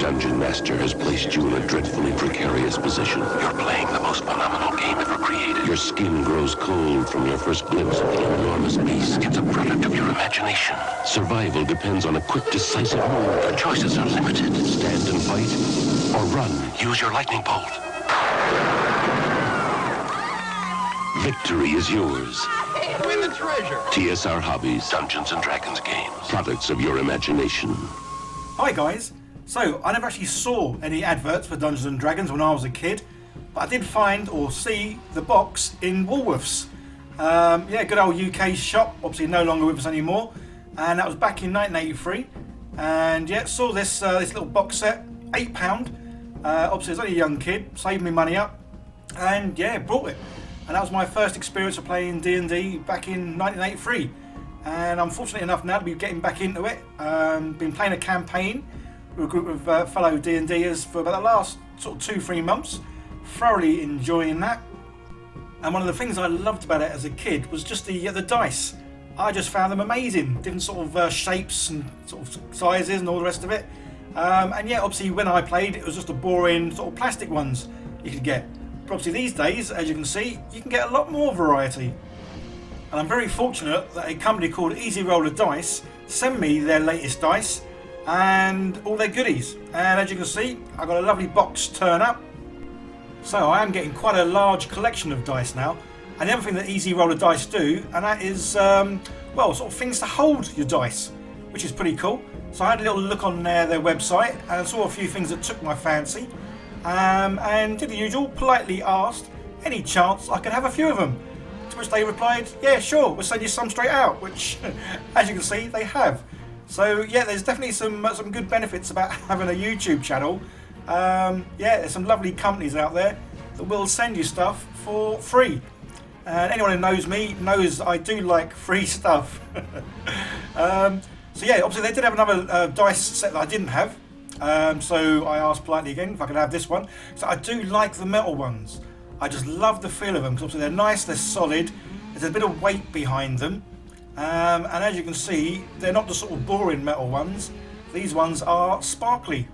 Dungeon Master has placed you in a dreadfully precarious position. You're playing the most phenomenal game ever created. Your skin grows cold from your first glimpse of the enormous beast. It's a product of your imagination. Survival depends on a quick, decisive move. Your choices are limited. Stand and fight, or run. Use your lightning bolt. Victory is yours. Win the treasure. TSR Hobbies, Dungeons & Dragons games. Products of your imagination. Hi guys. So, I never actually saw any adverts for Dungeons & Dragons when I was a kid, but I did find or see the box in Woolworths. Yeah, good old UK shop, obviously no longer with us anymore, and that was back in 1983. And yeah, saw this little box set, £8. Obviously, as only a young kid, saved me money up, and yeah, brought it. And that was my first experience of playing D&D back in 1983. And I'm fortunate enough now to be getting back into it. Been playing a campaign with a group of fellow D&Ders for about the last sort of 2-3 months. Thoroughly enjoying that. And one of the things I loved about it as a kid was just the dice. I just found them amazing. Different sort of shapes and sort of sizes and all the rest of it. And yeah, obviously when I played, it was just the boring sort of plastic ones you could get. But obviously these days, as you can see, you can get a lot more variety. And I'm very fortunate that a company called Easy Roller Dice sent me their latest dice and all their goodies. And as you can see, I've got a lovely box turn up. So I am getting quite a large collection of dice now. And the other thing that Easy Roller Dice do, and that is, well, sort of things to hold your dice, which is pretty cool. So I had a little look on their website and saw a few things that took my fancy. And did the usual, politely asked any chance I could have a few of them. To which they replied, yeah, sure, we'll send you some straight out, which, as you can see, they have. So yeah, there's definitely some good benefits about having a YouTube channel. Yeah, there's some lovely companies out there that will send you stuff for free. And anyone who knows me knows I do like free stuff. So yeah, obviously they did have another dice set that I didn't have. So I asked politely again if I could have this one. So I do like the metal ones. I just love the feel of them because obviously they're nice, they're solid. There's a bit of weight behind them. And as you can see, they're not the sort of boring metal ones. These ones are sparkly,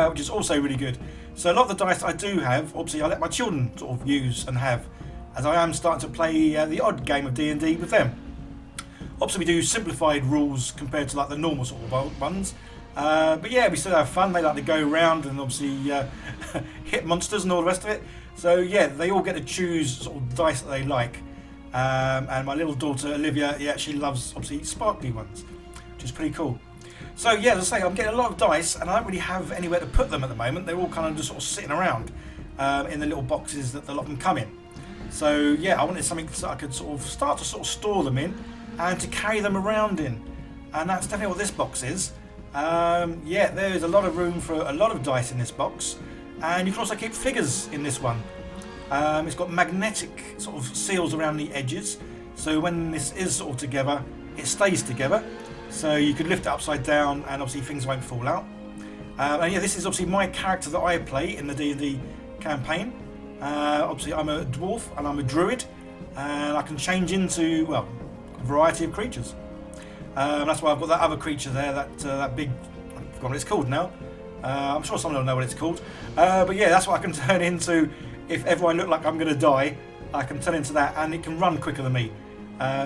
which is also really good. So a lot of the dice I do have, obviously I let my children sort of use and have, as I am starting to play the odd game of D&D with them. Obviously we do simplified rules compared to like the normal sort of ones. But yeah, we still have fun. They like to go around and obviously hit monsters and all the rest of it. So yeah, they all get to choose sort of dice that they like. And my little daughter Olivia, yeah, she loves obviously sparkly ones, which is pretty cool. So yeah, as I say, I'm getting a lot of dice and I don't really have anywhere to put them at the moment. They're all kind of just sort of sitting around in the little boxes that a lot of them come in. So yeah, I wanted something that I could sort of start to sort of store them in and to carry them around in. And that's definitely what this box is. Yeah, there is a lot of room for a lot of dice in this box, and you can also keep figures in this one. It's got magnetic sort of seals around the edges, so when this is sort of together, it stays together. So you could lift it upside down, and obviously things won't fall out. And yeah, this is obviously my character that I play in the D&D campaign. Obviously, I'm a dwarf and I'm a druid, and I can change into, well, a variety of creatures. That's why I've got that other creature there, that big, I forgot what it's called now. I'm sure someone will know what it's called. But yeah, that's what I can turn into. If ever I look like I'm going to die, I can turn into that, and it can run quicker than me.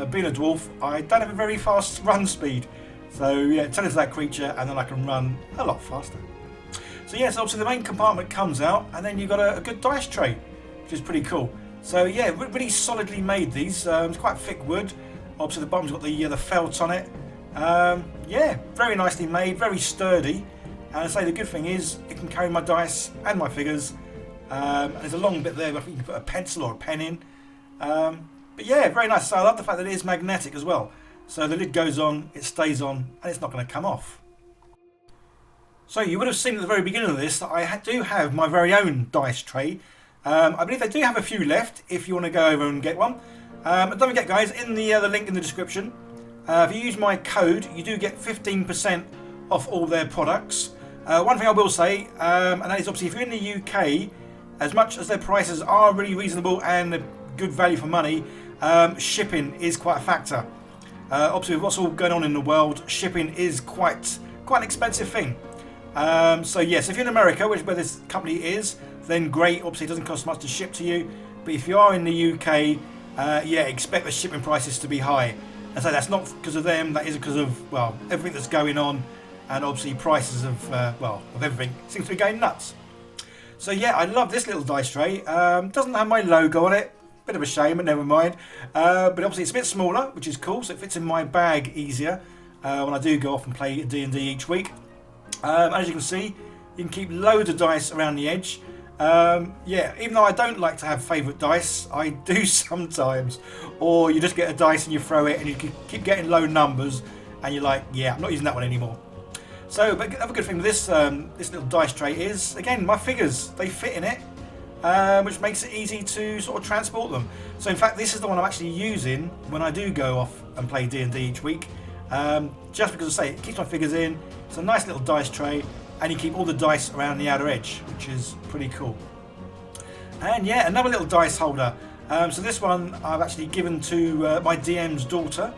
Being a dwarf, I don't have a very fast run speed. So yeah, turn into that creature, and then I can run a lot faster. So yes, obviously the main compartment comes out, and then you've got a good dice tray, which is pretty cool. So yeah, really solidly made these. It's quite thick wood. Obviously the bottom's got the felt on it. Yeah, very nicely made, very sturdy. And I say the good thing is it can carry my dice and my figures. And there's a long bit there where you can put a pencil or a pen in. But yeah, very nice. So I love the fact that it is magnetic as well. So the lid goes on, it stays on, and it's not going to come off. So you would have seen at the very beginning of this that I do have my very own dice tray. I believe they do have a few left if you want to go over and get one. Don't forget guys, in the link in the description, if you use my code, you do get 15% off all their products. One thing I will say, and that is obviously if you're in the UK, as much as their prices are really reasonable and a good value for money, shipping is quite a factor. Obviously with what's all going on in the world, shipping is quite an expensive thing. So yes, if you're in America, where this company is, then great. Obviously, it doesn't cost much to ship to you. But if you are in the UK, yeah, expect the shipping prices to be high. And so that's not because of them. That is because of, well, everything that's going on, and obviously prices of of everything seems to be going nuts. So yeah, I love this little dice tray. Doesn't have my logo on it. Bit of a shame, but never mind. But obviously it's a bit smaller, which is cool, so it fits in my bag easier when I do go off and play D&D each week. As you can see, you can keep loads of dice around the edge. Yeah, even though I don't like to have favourite dice, I do sometimes. Or you just get a dice and you throw it and you keep getting low numbers and you're like, yeah, I'm not using that one anymore. So, but another good thing with this this little dice tray is, again, my figures, they fit in it. Which makes it easy to sort of transport them. So in fact, this is the one I'm actually using when I do go off and play D&D each week. Just because I say it keeps my figures in. It's a nice little dice tray, and you keep all the dice around the outer edge, which is pretty cool. And yeah, another little dice holder. So this one I've actually given to my DM's daughter.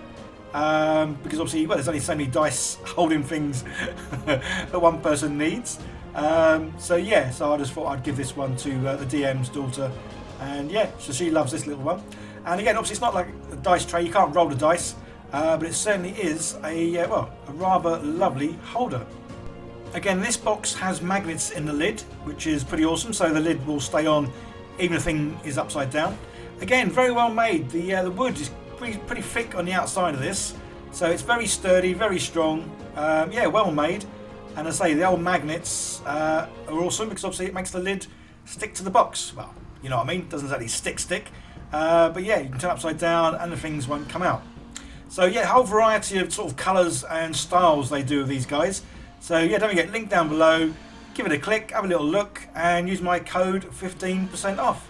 Because obviously, well, there's only so many dice holding things that one person needs. So yeah, so I just thought I'd give this one to the DM's daughter, and yeah, so she loves this little one. And again, obviously it's not like a dice tray, you can't roll the dice, but it certainly is a rather lovely holder. Again, this box has magnets in the lid, which is pretty awesome, so the lid will stay on even if the thing is upside down. Again, very well made. The wood is pretty thick on the outside of this, so it's very sturdy, very strong. Yeah, well made. And as I say, the old magnets are awesome because obviously it makes the lid stick to the box. Well, you know what I mean? It doesn't exactly stick. But yeah, you can turn it upside down and the things won't come out. So yeah, a whole variety of sort of colours and styles they do with these guys. So yeah, don't forget, link down below. Give it a click, have a little look, and use my code 15% off.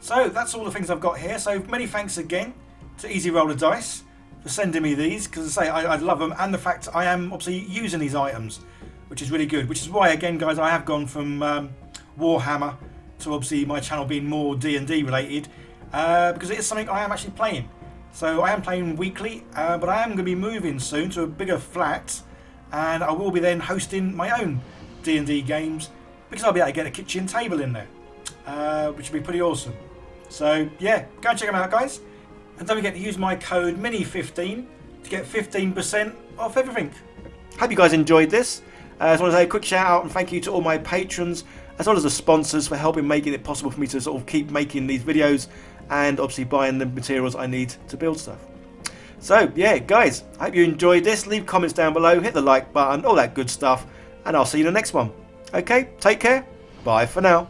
So that's all the things I've got here. So many thanks again to Easy Roller Dice for sending me these, because I say I love them, and the fact I am obviously using these items, which is really good. Which is why, again, guys, I have gone from Warhammer to obviously my channel being more D&D related, because it is something I am actually playing. So I am playing weekly, but I am going to be moving soon to a bigger flat, and I will be then hosting my own D&D games, because I'll be able to get a kitchen table in there, which would be pretty awesome. So yeah, go and check them out, guys. And don't forget to use my code MINI15 to get 15% off everything. Hope you guys enjoyed this. I just want to say a quick shout out and thank you to all my patrons, as well as the sponsors, for helping making it possible for me to sort of keep making these videos and obviously buying the materials I need to build stuff. So yeah, guys, I hope you enjoyed this. Leave comments down below, hit the like button, all that good stuff, and I'll see you in the next one. Okay, take care. Bye for now.